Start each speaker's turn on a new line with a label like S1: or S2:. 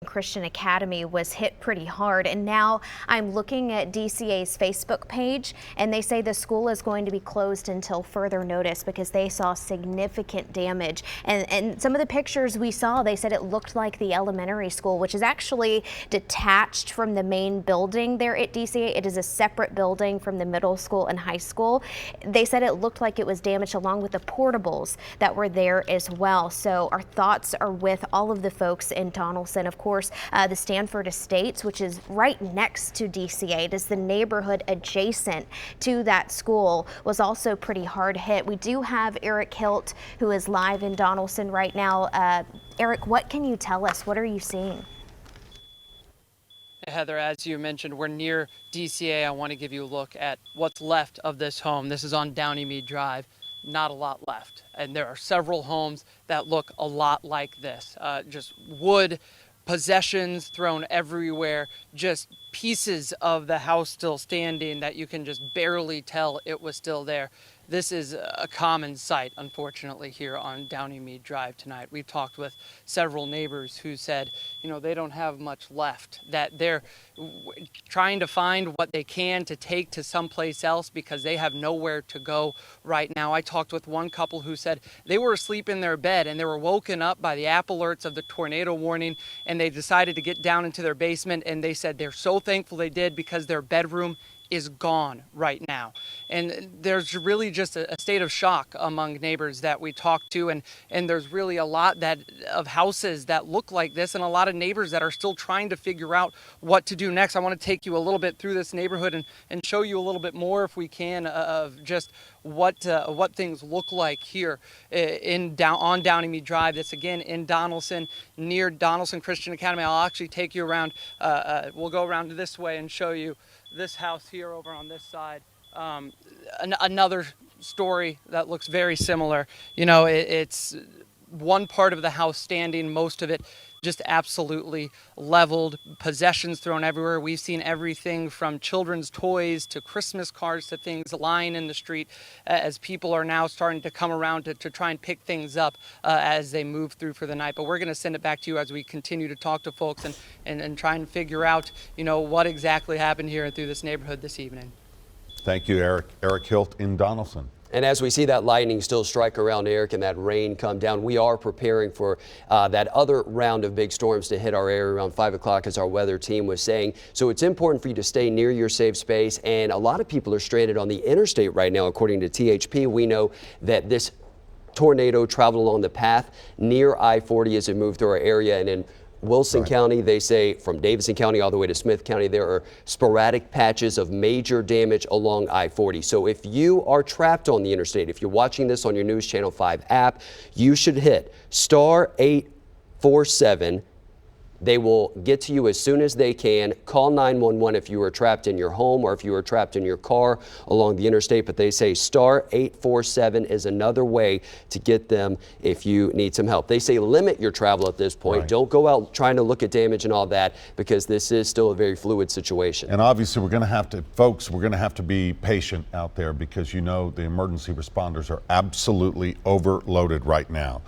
S1: Christian Academy was hit pretty hard. And now I'm looking at DCA's Facebook page, and they say the school is going to be closed until further notice because they saw significant damage. And some of the pictures we saw, they said it looked like the elementary school, which is actually detached from the main building there at DCA. It is a separate building from the middle school and high school. They said it looked like it was damaged along with the portables that were there as well. So our thoughts are with all of the folks in Donelson. Of course, the Stanford Estates, which is right next to DCA, it is the neighborhood adjacent to that school, was also pretty hard hit. We do have Eric Hilt, who is live in Donelson right now. Eric, what can you tell us? What are you seeing?
S2: Heather, as you mentioned, we're near DCA. I want to give you a look at what's left of this home. This is on Downeymeade Drive. Not a lot left. And there are several homes that look a lot like this. Just wood, possessions thrown everywhere, just pieces of the house still standing that you can just barely tell it was still there. This is a common sight, unfortunately, here on Downeymeade Drive tonight. We've talked with several neighbors who said, you know, they don't have much left, that they're trying to find what they can to take to someplace else because they have nowhere to go right now. I talked with one couple who said they were asleep in their bed and they were woken up by the app alerts of the tornado warning, and they decided to get down into their basement, and they said they're so thankful they did because their bedroom is gone right now. And there's really just a state of shock among neighbors that we talk to, and there's really a lot of houses that look like this, and a lot of neighbors that are still trying to figure out what to do next. I want to take you a little bit through this neighborhood and show you a little bit more, if we can, of just what things look like here on Downeymeade Drive. That's again in Donelson, near Donelson Christian Academy. I'll actually take you around. We'll go around this way and show you this house here over on this side. Another story that looks very similar. You know, it's one part of the house standing, most of it just absolutely leveled, possessions thrown everywhere. We've seen everything from children's toys to Christmas cards to things lying in the street as people are now starting to come around to try and pick things up as they move through for the night. But we're going to send it back to you as we continue to talk to folks and try and figure out, you know, what exactly happened here through this neighborhood this evening.
S3: Thank you, Eric. Eric Hilt in Donelson.
S4: And as we see that lightning still strike around Eric and that rain come down, we are preparing for that other round of big storms to hit our area around 5 o'clock, as our weather team was saying. So it's important for you to stay near your safe space. And a lot of people are stranded on the interstate right now, according to THP. We know that this tornado traveled along the path near I-40 as it moved through our area, and in Wilson County, they say from Davidson County all the way to Smith County, there are sporadic patches of major damage along I-40. So if you are trapped on the interstate, if you're watching this on your News Channel 5 app, you should hit star 847. They will get to you as soon as they can. Call 911 if you are trapped in your home or if you are trapped in your car along the interstate. But they say star 847 is another way to get them if you need some help. They say limit your travel at this point.
S3: Right.
S4: Don't go out trying to look at damage and all that, because this is still a very fluid situation.
S3: And obviously we're going to have to, folks, we're going to have to be patient out there because, you know, the emergency responders are absolutely overloaded right now.